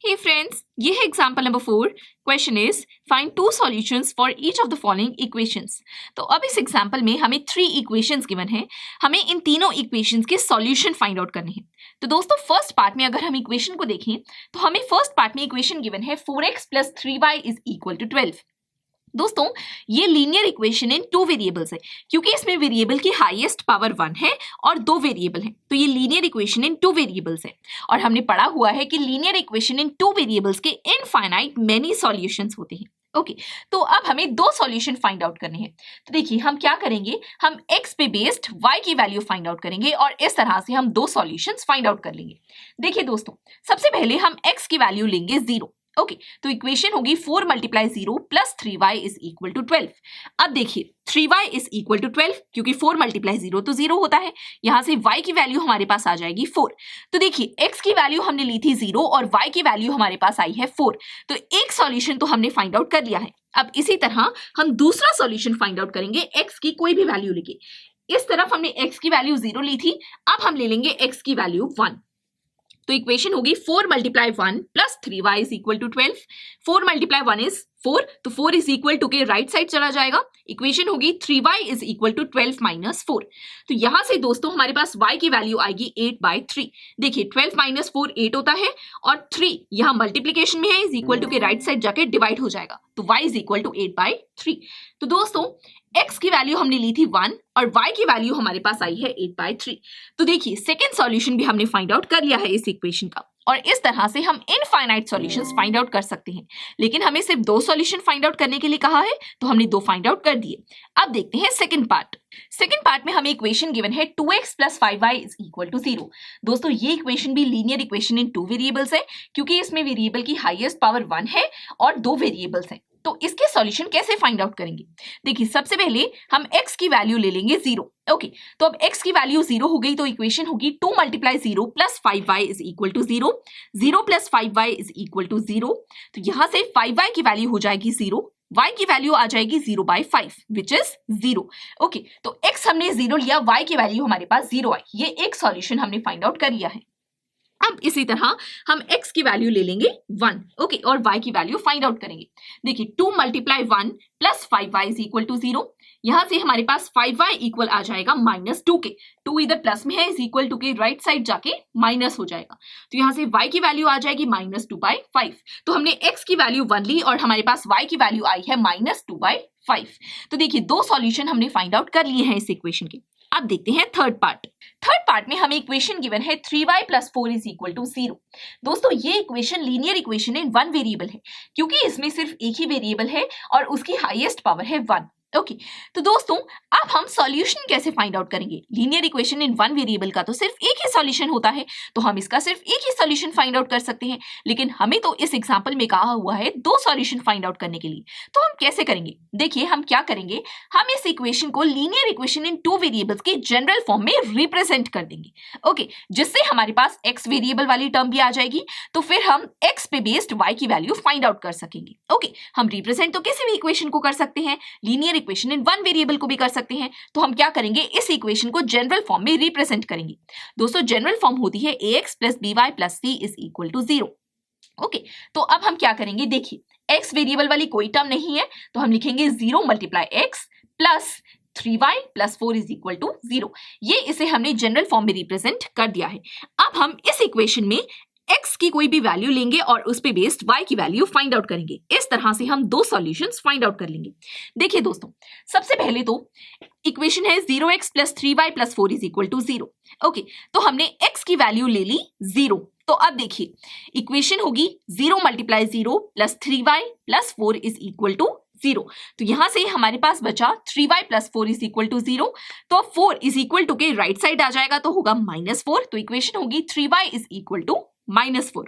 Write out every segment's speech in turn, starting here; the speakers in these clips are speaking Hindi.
Hey friends, ये है example number 4. Question is find two solutions for each of the following equations. तो अब इस एग्जाम्पल में हमें 3 इक्वेशंस गिवन है. हमें इन तीनों इक्वेशंस के सॉल्यूशन फाइंड आउट करने हैं. तो दोस्तों फर्स्ट पार्ट में अगर हम इक्वेशन को देखें तो हमें फर्स्ट पार्ट में इक्वेशन गिवन है 4x + 3y is equal to 12. दोस्तों ये लीनियर इक्वेशन इन 2 वेरिएबल्स है क्योंकि इसमें वेरिएबल की हाईएस्ट पावर 1 है और 2 वेरिएबल हैं. तो ये लीनियर इक्वेशन इन 2 वेरिएबल्स है और हमने पढ़ा हुआ है कि लीनियर इक्वेशन इन 2 वेरिएबल्स के इनफाइनाइट मेनी सॉल्यूशंस होते हैं. ओके तो अब हमें 2 सॉल्यूशन फाइंड आउट करने हैं. तो देखिए हम क्या करेंगे, हम x पे बेस्ड y की वैल्यू फाइंड आउट करेंगे और इस तरह से हम 2 सॉल्यूशंस फाइंड आउट कर लेंगे. देखिए दोस्तों सबसे पहले हम x की वैल्यू लेंगे 0. ओके तो इक्वेशन होगी 4 × 0 + 3y इज इक्वल टू 12. अब देखिए 3y इज इक्वल टू 12 क्योंकि 4 × 0 तो 0 होता है. यहां से y की वैल्यू हमारे पास आ जाएगी 4. तो देखिए x की वैल्यू हमने ली थी 0 और y की वैल्यू हमारे पास आई है 4. तो एक सॉल्यूशन तो हमने फाइंड आउट कर लिया है. अब इसी तरह हम दूसरा सॉल्यूशन फाइंड आउट करेंगे x की कोई भी वैल्यू लेके. इस तरफ हमने x की वैल्यू 0 ली थी, अब हम ले लेंगे x की वैल्यू 1. तो इक्वेशन होगी 4 × 1 + 3y is equal to 12. 4 × 1 is 4, तो 4 इज इक्वल टू के राइट साइड चला जाएगा. इक्वेशन होगी 3y इज इक्वल टू 12 - 4. तो यहां से दोस्तों हमारे पास y की वैल्यू आएगी 8/3. देखिए 12 - 4 8 होता है और 3 यहां मल्टीप्लीकेशन में है, इज इक्वल टू के राइट साइड जाके डिवाइड हो जाएगा. तो y इज इक्वल टू 8/3. तो दोस्तों x की वैल्यू हमने ली थी 1 और y की वैल्यू हमारे पास आई है 8/3. तो देखिए सेकेंड सॉल्यूशन भी हमने फाइंड आउट कर लिया है इस इक्वेशन का और इस तरह से हम इनफाइनाइट सॉल्यूशंस फाइंड आउट कर सकते हैं. लेकिन हमें सिर्फ 2 सॉल्यूशन फाइंड आउट करने के लिए कहा है तो हमने 2 फाइंड आउट कर दिए. अब देखते हैं सेकंड पार्ट. सेकंड पार्ट में हमें इक्वेशन गिवन है 2x + 5y is equal to 0. दोस्तों ये इक्वेशन भी लीनियर इक्वेशन इन 2 वेरिएबल्स है क्योंकि इसमें वेरिएबल की हाईएस्ट पावर 1 है और 2 वेरिएबल्स हैं. तो इसके सॉल्यूशन कैसे फाइंड आउट करेंगे? देखिए सबसे पहले हम x की वैल्यू ले लेंगे 0. ओके तो अब x की वैल्यू 0 हो गई तो इक्वेशन होगी 2 × 0 + 5y is equal to 0. 0 + 5y is equal to 0. तो यहां से 5y की वैल्यू हो जाएगी 0, y की वैल्यू आ जाएगी 0/5 विच इज 0. ओके तो x हमने 0 लिया, y की वैल्यू हमारे पास 0 आई. ये एक सॉल्यूशन हमने फाइंड आउट कर लिया है. अब इसी तरह हम x की वैल्यू ले लेंगे 1. ओके और y की वैल्यू फाइंड आउट करेंगे. देखिए 2 × 1 + 5y इज इक्वल टू 0. यहां से हमारे पास 5y इक्वल आ जाएगा -2 के. 2 इधर प्लस में है, इज इक्वल टू के राइट साइड जाके माइनस हो जाएगा. तो यहां से y की वैल्यू आ जाएगी -2/5. तो हमने x की वैल्यू 1 ली और हमारे पास y की वैल्यू आई है -2/5. तो देखिए 2 सॉल्यूशन हमने फाइंड आउट कर लिए हैं इस इक्वेशन के. अब देखते हैं थर्ड पार्ट. थर्ड पार्ट में हमें इक्वेशन गिवन है 3y + 4 इज इक्वल टू 0. दोस्तों ये equation linear equation in 1 variable है क्योंकि इसमें सिर्फ एक ही वेरिएबल है और उसकी हाईएस्ट पावर है 1. ओके तो दोस्तों अब हम सॉल्यूशन कैसे फाइंड आउट करेंगे? लीनियर इक्वेशन इन 1 वेरिएबल का तो सिर्फ एक ही सॉल्यूशन होता है तो हम इसका सिर्फ एक ही सॉल्यूशन फाइंड आउट कर सकते हैं. लेकिन हमें तो इस एग्जांपल में कहा हुआ है 2 सॉल्यूशन फाइंड आउट करने के लिए. तो हम कैसे करेंगे? देखिए हम क्या करेंगे, हम इस इक्वेशन को लीनियर इक्वेशन इन 2 वेरिएबल्स के जनरल फॉर्म में रिप्रेजेंट कर देंगे. ओके जिससे हमारे पास x वेरिएबल वाली टर्म भी आ जाएगी तो फिर हम x पे बेस्ड y की वैल्यू फाइंड आउट कर सकेंगे. ओके हम रिप्रेजेंट तो किसी भी इक्वेशन को कर सकते हैं, लीनियर इक्वेशन इन 1 वेरिएबल को भी कर सकते हैं. तो हम क्या करेंगे, इस इक्वेशन को जनरल फॉर्म में रिप्रेजेंट करेंगे. दोस्तों जनरल फॉर्म होती है ax + by + c is equal to 0. Okay तो अब हम क्या करेंगे, देखिए x वेरिएबल वाली कोई टर्म नहीं है तो हम लिखेंगे 0 × x + 3y + 4 is equal to 0. ये इसे हमने जनरल फॉर्म में रिप्रेजेंट कर दिया है. अब हम इस इक्वेशन में x की कोई भी वैल्यू लेंगे और उस पे बेस्ड y की वैल्यू फाइंड आउट करेंगे. इस तरह से हम 2 सॉल्यूशंस फाइंड आउट कर लेंगे. देखिए दोस्तों सबसे पहले तो इक्वेशन है 0x + 3y + 4 is equal to 0. Okay तो हमने x की वैल्यू ले ली 0. तो अब देखिए इक्वेशन होगी 0 × 0 + 3y + 4 इज इक्वल टू 0. तो यहां से हमारे पास बचा 3y + 4 इज इक्वल टू 0. तो 4 इज इक्वल टू के राइट साइड आ जाएगा तो होगा -4. तो इक्वेशन होगी 3y is equal to -4.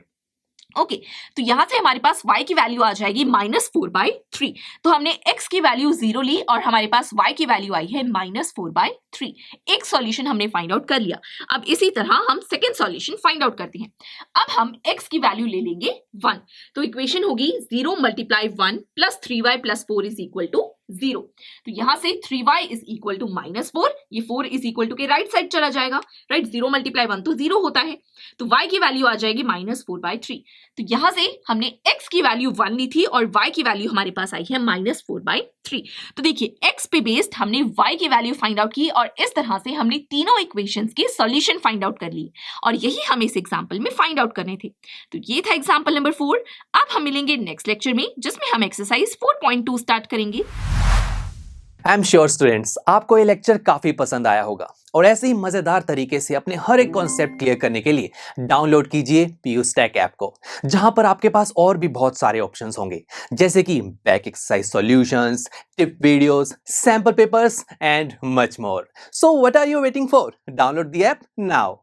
Okay तो यहां से हमारे पास y की वैल्यू आ जाएगी -4/3. तो हमने x की वैल्यू 0 ली और हमारे पास y की वैल्यू आई है -4/3. एक सॉल्यूशन हमने फाइंड आउट कर लिया. अब इसी तरह हम सेकेंड सॉल्यूशन फाइंड आउट करते हैं. अब हम x की वैल्यू ले लेंगे 1. तो इक्वेशन होगी 0 × 1 + 3y + 4 इज इक्वल टू 0। तो यहाँ से 3y इज इक्वल टू -4, ये 4 इज इक्वल टू के राइट साइड चला जाएगा, राइट। 0 मल्टीप्लाई 1 तो 0 होता है, तो y की वैल्यू आ जाएगी -4/3। तो यहाँ से हमने x की वैल्यू 1 ली थी और y की वैल्यू हमारे पास आई है -4/3। तो देखिए x पे बेस्ड हमने y की वैल्यू फाइंड आउट की और इस तरह से हमने तीनों इक्वेशंस के सॉल्यूशन फाइंड आउट कर लिए और यही हमें इस एग्जांपल में फाइंड आउट करने थे। तो ये था एग्जांपल नंबर 4। अब हम मिलेंगे नेक्स्ट लेक्चर में जिसमें हम एक्सरसाइज 4.2 स्टार्ट करेंगे। आई एम श्योर स्टूडेंट्स, आपको ये लेक्चर काफी पसंद आया होगा और ऐसे ही मजेदार तरीके से अपने हर एक कॉन्सेप्ट क्लियर करने के लिए डाउनलोड कीजिए PUSTACK ऐप को, जहां पर आपके पास और भी बहुत सारे ऑप्शंस होंगे, जैसे कि back exercise solutions, tip videos, sample papers and much more. So what are you waiting for? Download the app now.